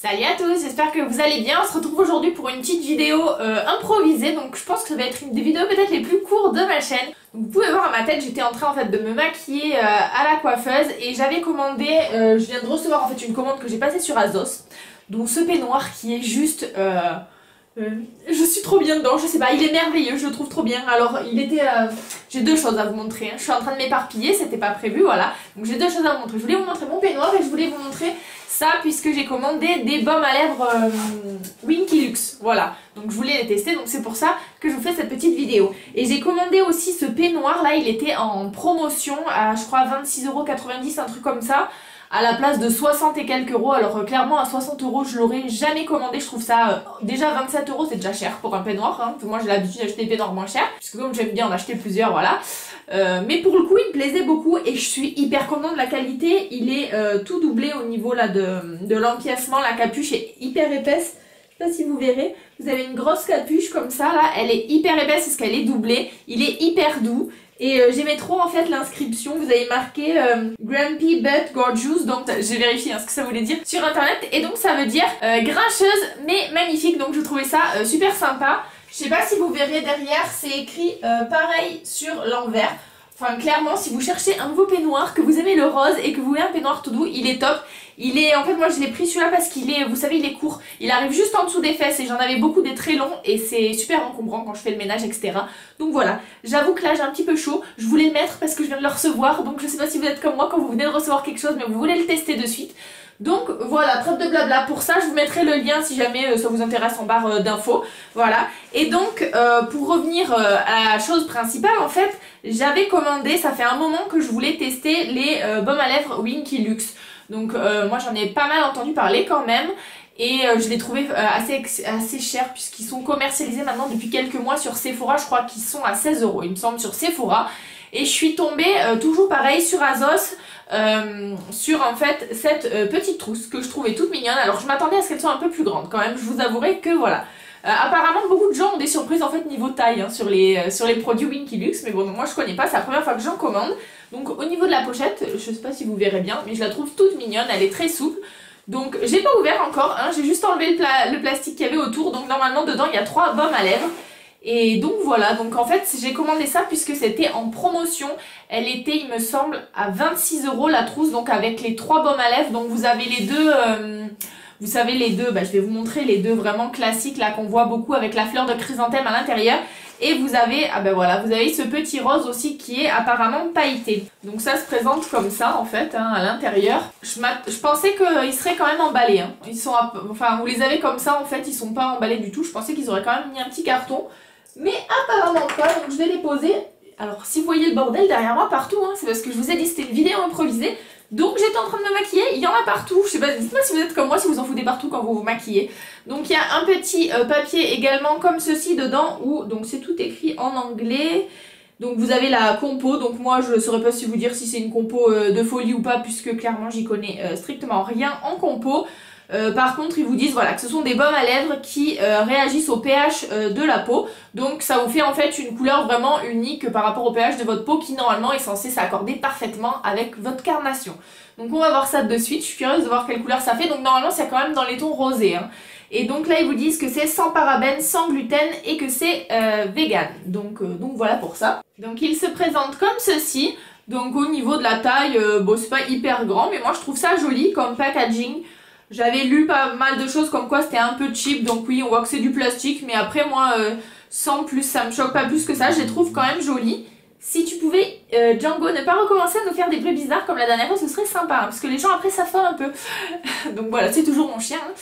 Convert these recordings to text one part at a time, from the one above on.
Salut à tous, j'espère que vous allez bien. On se retrouve aujourd'hui pour une petite vidéo improvisée. Donc je pense que ça va être une des vidéos peut-être les plus courtes de ma chaîne. Donc vous pouvez voir à ma tête, j'étais en train en fait de me maquiller à la coiffeuse. Et j'avais commandé, je viens de recevoir en fait une commande que j'ai passée sur Azos. Donc ce peignoir qui est juste... je suis trop bien dedans, je sais pas, il est merveilleux, je le trouve trop bien. Alors il était... j'ai deux choses à vous montrer, hein. Je suis en train de m'éparpiller, c'était pas prévu, voilà. Donc j'ai deux choses à vous montrer. Je voulais vous montrer mon peignoir et je voulais vous montrer ça puisque j'ai commandé des baumes à lèvres Winky Luxe, voilà. Donc je voulais les tester, donc c'est pour ça que je vous fais cette petite vidéo. Et j'ai commandé aussi ce peignoir là, il était en promotion à je crois 26,90 €, un truc comme ça, à la place de 60 et quelques euros. Alors clairement à 60 € je l'aurais jamais commandé, je trouve ça déjà 27 € c'est déjà cher pour un peignoir, hein. Moi j'ai l'habitude d'acheter des peignoirs moins chers, puisque comme j'aime bien en acheter plusieurs, voilà. Mais pour le coup il me plaisait beaucoup et je suis hyper contente de la qualité. Il est tout doublé au niveau là de l'empiècement, la capuche est hyper épaisse. Je sais pas si vous verrez, vous avez une grosse capuche comme ça là, elle est hyper épaisse parce qu'elle est doublée, il est hyper doux. Et j'aimais trop en fait l'inscription, vous avez marqué Grumpy but gorgeous, donc j'ai vérifié ce que ça voulait dire sur internet, et donc ça veut dire grincheuse mais magnifique, donc je trouvais ça super sympa. Je sais pas si vous verrez derrière, c'est écrit pareil sur l'envers. Enfin clairement si vous cherchez un nouveau peignoir, que vous aimez le rose et que vous voulez un peignoir tout doux, il est top. Il est, en fait moi je l'ai pris celui-là parce qu'il est, vous savez il est court, il arrive juste en dessous des fesses et j'en avais beaucoup des très longs et c'est super encombrant quand je fais le ménage etc. Donc voilà, j'avoue que là j'ai un petit peu chaud, je voulais le mettre parce que je viens de le recevoir, donc je sais pas si vous êtes comme moi quand vous venez de recevoir quelque chose mais vous voulez le tester de suite. Donc voilà, trêve de blabla, pour ça je vous mettrai le lien si jamais ça vous intéresse en barre d'infos, voilà. Et donc pour revenir à la chose principale en fait, j'avais commandé, ça fait un moment que je voulais tester les baumes à lèvres Winky Luxe. Donc moi j'en ai pas mal entendu parler quand même et je les trouvais assez chers puisqu'ils sont commercialisés maintenant depuis quelques mois sur Sephora, je crois qu'ils sont à 16 € il me semble sur Sephora. Et je suis tombée toujours pareil sur Azos, sur en fait cette petite trousse que je trouvais toute mignonne. Alors je m'attendais à ce qu'elle soit un peu plus grande quand même, je vous avouerai que voilà. Apparemment beaucoup de gens ont des surprises en fait niveau taille hein, sur les produits Winky Luxe, mais bon moi je connais pas, c'est la première fois que j'en commande. Donc au niveau de la pochette, je sais pas si vous verrez bien, mais je la trouve toute mignonne, elle est très souple. Donc j'ai pas ouvert encore, hein, j'ai juste enlevé le plastique qu'il y avait autour, donc normalement dedans il y a 3 baumes à lèvres. Et donc voilà, donc en fait j'ai commandé ça puisque c'était en promotion. Elle était il me semble à 26 € la trousse, donc avec les 3 baumes à lèvres. Donc vous avez les deux, vous savez les deux, je vais vous montrer les deux vraiment classiques là qu'on voit beaucoup avec la fleur de chrysanthème à l'intérieur. Et vous avez, voilà, vous avez ce petit rose aussi qui est apparemment pailleté. Donc ça se présente comme ça en fait, hein, à l'intérieur. Je pensais qu'ils seraient quand même emballés, hein. Ils sont, enfin vous les avez comme ça en fait, ils sont pas emballés du tout. Je pensais qu'ils auraient quand même mis un petit carton. Mais apparemment pas, donc je vais les poser. Alors si vous voyez le bordel derrière moi partout, hein, c'est parce que je vous ai dit c'était une vidéo improvisée. Donc j'étais en train de me maquiller, il y en a partout. Je sais pas, dites-moi si vous êtes comme moi, si vous en foutez partout quand vous vous maquillez. Donc il y a un petit papier également comme ceci dedans, où donc c'est tout écrit en anglais. Donc vous avez la compo, donc moi je saurais pas si vous dire si c'est une compo de folie ou pas, puisque clairement j'y connais strictement rien en compo. Par contre ils vous disent voilà que ce sont des baumes à lèvres qui réagissent au pH de la peau, donc ça vous fait en fait une couleur vraiment unique par rapport au pH de votre peau qui normalement est censé s'accorder parfaitement avec votre carnation. Donc on va voir ça de suite, je suis curieuse de voir quelle couleur ça fait. Donc normalement c'est quand même dans les tons rosés, hein. Et donc là ils vous disent que c'est sans parabènes, sans gluten et que c'est vegan, donc voilà pour ça. Donc il se présente comme ceci, donc au niveau de la taille, bon c'est pas hyper grand mais moi je trouve ça joli comme packaging. J'avais lu pas mal de choses comme quoi c'était un peu cheap, donc oui on voit que c'est du plastique, mais après moi sans plus ça me choque pas plus que ça, je les trouve quand même jolies. Si tu pouvais Django ne pas recommencer à nous faire des bruits bizarres comme la dernière fois, ce serait sympa, hein, parce que les gens après s'affolent un peu. Donc voilà, c'est toujours mon chien. Hein.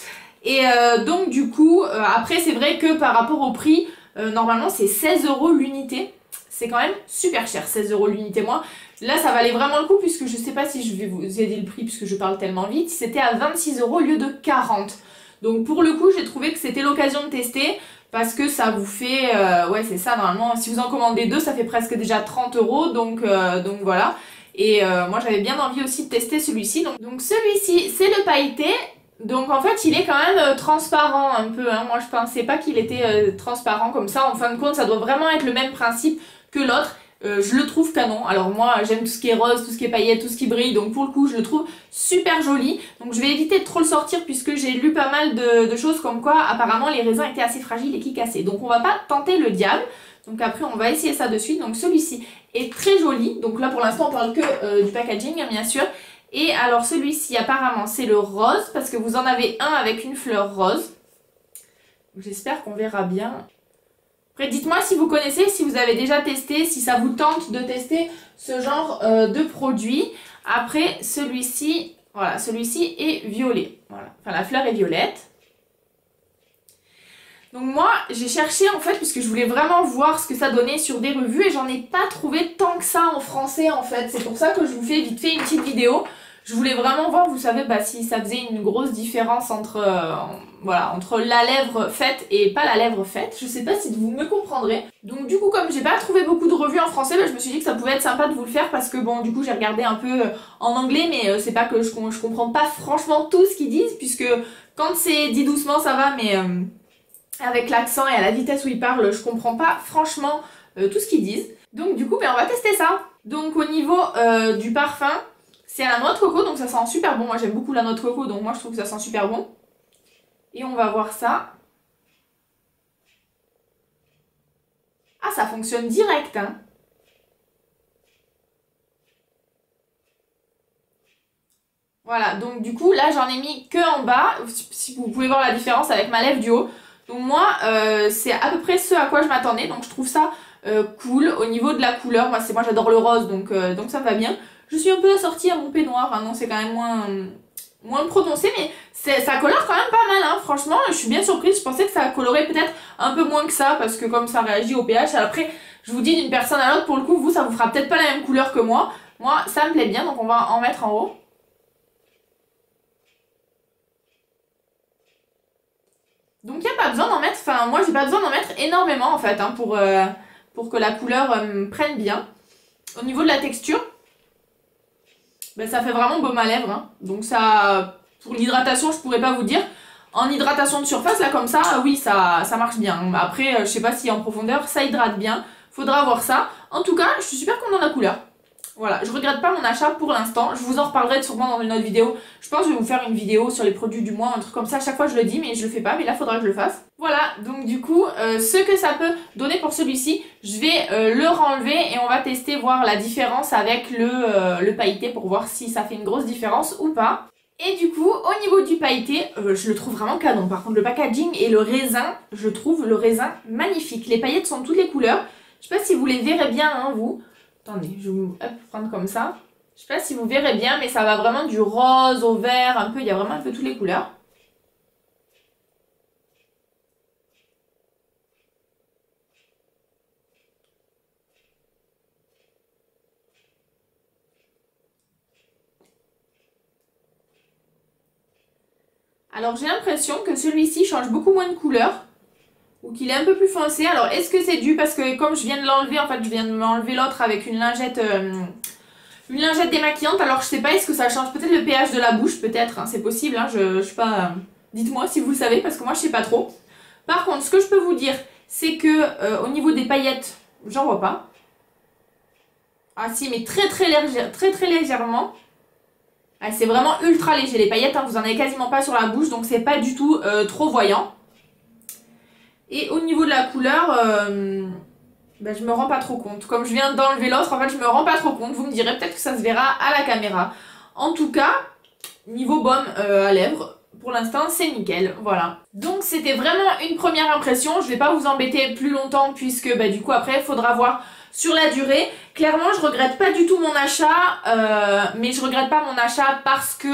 Et donc du coup, après c'est vrai que par rapport au prix, normalement c'est 16 € l'unité. C'est quand même super cher, 16 € l'unité. Moi, là ça valait vraiment le coup puisque je sais pas si je vais vous aider le prix puisque je parle tellement vite. C'était à 26 € au lieu de 40. Donc pour le coup, j'ai trouvé que c'était l'occasion de tester parce que ça vous fait, ouais c'est ça normalement, si vous en commandez deux, ça fait presque déjà 30 €. Donc voilà. Et moi j'avais bien envie aussi de tester celui-ci. Donc celui-ci, c'est le pailleté. Donc en fait il est quand même transparent un peu, hein. Moi je pensais pas qu'il était transparent comme ça. En fin de compte ça doit vraiment être le même principe que l'autre. Je le trouve canon. Alors moi j'aime tout ce qui est rose, tout ce qui est paillettes, tout ce qui brille, donc pour le coup je le trouve super joli. Donc je vais éviter de trop le sortir puisque j'ai lu pas mal de choses comme quoi apparemment les raisins étaient assez fragiles et qui cassaient. Donc on va pas tenter le diable. Donc après on va essayer ça de suite. Donc celui-ci est très joli. Donc là pour l'instant on parle que du packaging hein, bien sûr. Et alors celui-ci apparemment c'est le rose parce que vous en avez un avec une fleur rose. J'espère qu'on verra bien. Après dites-moi si vous connaissez, si vous avez déjà testé, si ça vous tente de tester ce genre de produit. Après celui-ci, voilà, celui-ci est violet. Voilà. Enfin la fleur est violette. Donc moi j'ai cherché en fait puisque je voulais vraiment voir ce que ça donnait sur des revues et j'en ai pas trouvé tant que ça en français en fait. C'est pour ça que je vous fais vite fait une petite vidéo. Je voulais vraiment voir, vous savez, si ça faisait une grosse différence entre, voilà, entre la lèvre faite et pas la lèvre faite. Je sais pas si vous me comprendrez. Donc du coup, comme j'ai pas trouvé beaucoup de revues en français, je me suis dit que ça pouvait être sympa de vous le faire parce que bon, du coup, j'ai regardé un peu en anglais, mais c'est pas que je comprends pas franchement tout ce qu'ils disent, puisque quand c'est dit doucement, ça va, mais avec l'accent et à la vitesse où ils parlent, je comprends pas franchement tout ce qu'ils disent. Donc du coup, on va tester ça. Donc au niveau du parfum, c'est à la noix de coco, donc ça sent super bon. Moi j'aime beaucoup la noix de coco, donc moi je trouve que ça sent super bon. Et on va voir ça. Ah, ça fonctionne direct, hein. Voilà, donc du coup là j'en ai mis que en bas. Si vous pouvez voir la différence avec ma lèvre du haut. Donc moi c'est à peu près ce à quoi je m'attendais, donc je trouve ça cool. Au niveau de la couleur, moi j'adore le rose, donc ça me va bien. Je suis un peu assortie à mon peignoir, hein, non c'est quand même moins prononcé, mais ça colore quand même pas mal, hein. Franchement je suis bien surprise, je pensais que ça colorait peut-être un peu moins que ça, parce que comme ça réagit au pH, après je vous dis d'une personne à l'autre, pour le coup vous ça vous fera peut-être pas la même couleur que moi ça me plaît bien, donc on va en mettre en haut. Donc il n'y a pas besoin d'en mettre, enfin moi j'ai pas besoin d'en mettre énormément en fait, hein, pour que la couleur prenne bien. Au niveau de la texture, ça fait vraiment baume à lèvres, hein. Donc ça, pour l'hydratation je pourrais pas vous dire. En hydratation de surface là comme ça, oui ça marche bien. Après je sais pas si en profondeur ça hydrate bien, faudra voir ça. En tout cas je suis super contente de la couleur. Voilà, je regrette pas mon achat pour l'instant, je vous en reparlerai sûrement dans une autre vidéo. Je pense que je vais vous faire une vidéo sur les produits du mois, un truc comme ça, à chaque fois je le dis mais je le fais pas, mais là faudra que je le fasse. Voilà, donc du coup, ce que ça peut donner pour celui-ci, je vais le renlever et on va tester, voir la différence avec le pailleté pour voir si ça fait une grosse différence ou pas. Et du coup, au niveau du pailleté, je le trouve vraiment canon. Par contre, le packaging et le raisin, je trouve le raisin magnifique. Les paillettes sont de toutes les couleurs. Je sais pas si vous les verrez bien, hein, vous. Attendez, je vais vous prendre comme ça. Je sais pas si vous verrez bien, mais ça va vraiment du rose au vert, un peu, il y a vraiment un peu toutes les couleurs. Alors j'ai l'impression que celui-ci change beaucoup moins de couleur, ou qu'il est un peu plus foncé. Alors est-ce que c'est dû parce que comme je viens de l'enlever, en fait je viens de m'enlever l'autre avec une lingette démaquillante, alors je sais pas, est-ce que ça change peut-être le pH de la bouche, peut-être, hein, c'est possible, hein, je sais pas, dites-moi si vous le savez parce que moi je sais pas trop. Par contre, ce que je peux vous dire, c'est que au niveau des paillettes, j'en vois pas. Ah si, mais très légèrement. Ah, c'est vraiment ultra léger, les paillettes, hein, vous en avez quasiment pas sur la bouche, donc c'est pas du tout trop voyant. Et au niveau de la couleur, je me rends pas trop compte. Comme je viens d'enlever l'autre, en fait je me rends pas trop compte. Vous me direz peut-être que ça se verra à la caméra. En tout cas, niveau baume à lèvres, pour l'instant c'est nickel, voilà. Donc c'était vraiment une première impression. Je vais pas vous embêter plus longtemps puisque du coup après il faudra voir sur la durée. Clairement je regrette pas du tout mon achat, mais je regrette pas mon achat parce que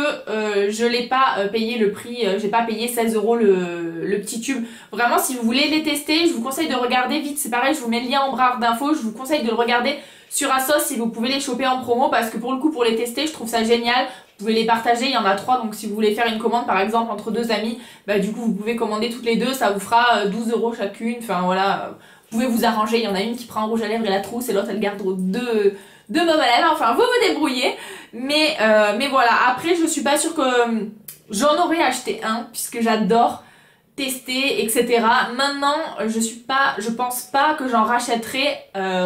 je l'ai pas payé le prix, j'ai pas payé 16 € le petit tube. Vraiment si vous voulez les tester, je vous conseille de regarder vite, c'est pareil, je vous mets le lien en barre d'infos, je vous conseille de le regarder sur Asos si vous pouvez les choper en promo parce que pour le coup pour les tester je trouve ça génial. Vous pouvez les partager, il y en a 3, donc si vous voulez faire une commande par exemple entre 2 amis, du coup vous pouvez commander toutes les deux, ça vous fera 12 € chacune, enfin voilà. Vous pouvez vous arranger, il y en a une qui prend un rouge à lèvres et la trousse et l'autre elle garde deux baumes à lèvres, enfin vous vous débrouillez. Mais voilà, après je suis pas sûre que j'en aurais acheté un puisque j'adore testé, etc. Maintenant, je pense pas que j'en rachèterai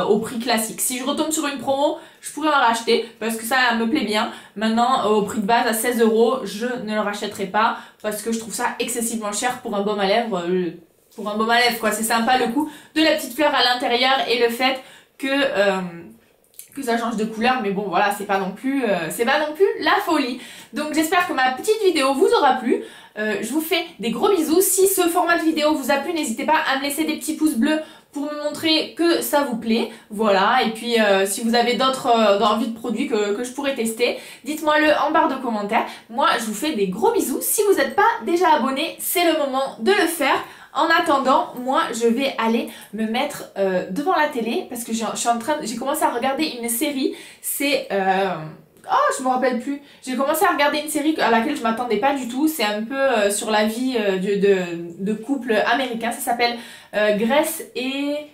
au prix classique. Si je retombe sur une promo, je pourrais en racheter parce que ça me plaît bien. Maintenant, au prix de base à 16 €, je ne le rachèterai pas parce que je trouve ça excessivement cher pour un baume à lèvres. Pour un baume à lèvres, quoi. C'est sympa le coup de la petite fleur à l'intérieur et le fait que ça change de couleur, mais bon voilà, c'est pas non plus la folie. Donc j'espère que ma petite vidéo vous aura plu. Je vous fais des gros bisous. Si ce format de vidéo vous a plu, n'hésitez pas à me laisser des petits pouces bleus pour me montrer que ça vous plaît. Voilà, et puis si vous avez d'autres envies de produits que je pourrais tester, dites-moi le en barre de commentaires. Moi je vous fais des gros bisous. Si vous n'êtes pas déjà abonné, c'est le moment de le faire. En attendant, moi je vais aller me mettre devant la télé parce que j'ai commencé à regarder une série. C'est oh, je me rappelle plus. J'ai commencé à regarder une série à laquelle je m'attendais pas du tout. C'est un peu sur la vie de couple américain. Ça s'appelle Grace et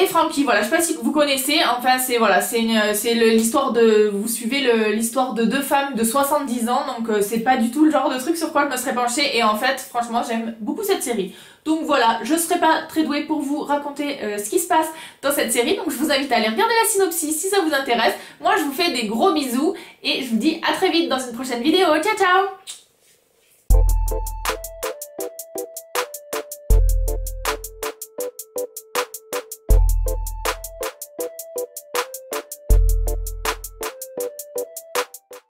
Frankie. Voilà, je sais pas si vous connaissez. Enfin, c'est l'histoire de, vous suivez l'histoire de deux femmes de 70 ans. Donc c'est pas du tout le genre de truc sur quoi je me serais penchée. Et en fait, franchement, j'aime beaucoup cette série. Donc voilà, je serai pas très douée pour vous raconter ce qui se passe dans cette série. Donc je vous invite à aller regarder la synopsis si ça vous intéresse. Moi, je vous fais des gros bisous et je vous dis à très vite dans une prochaine vidéo. Ciao, ciao!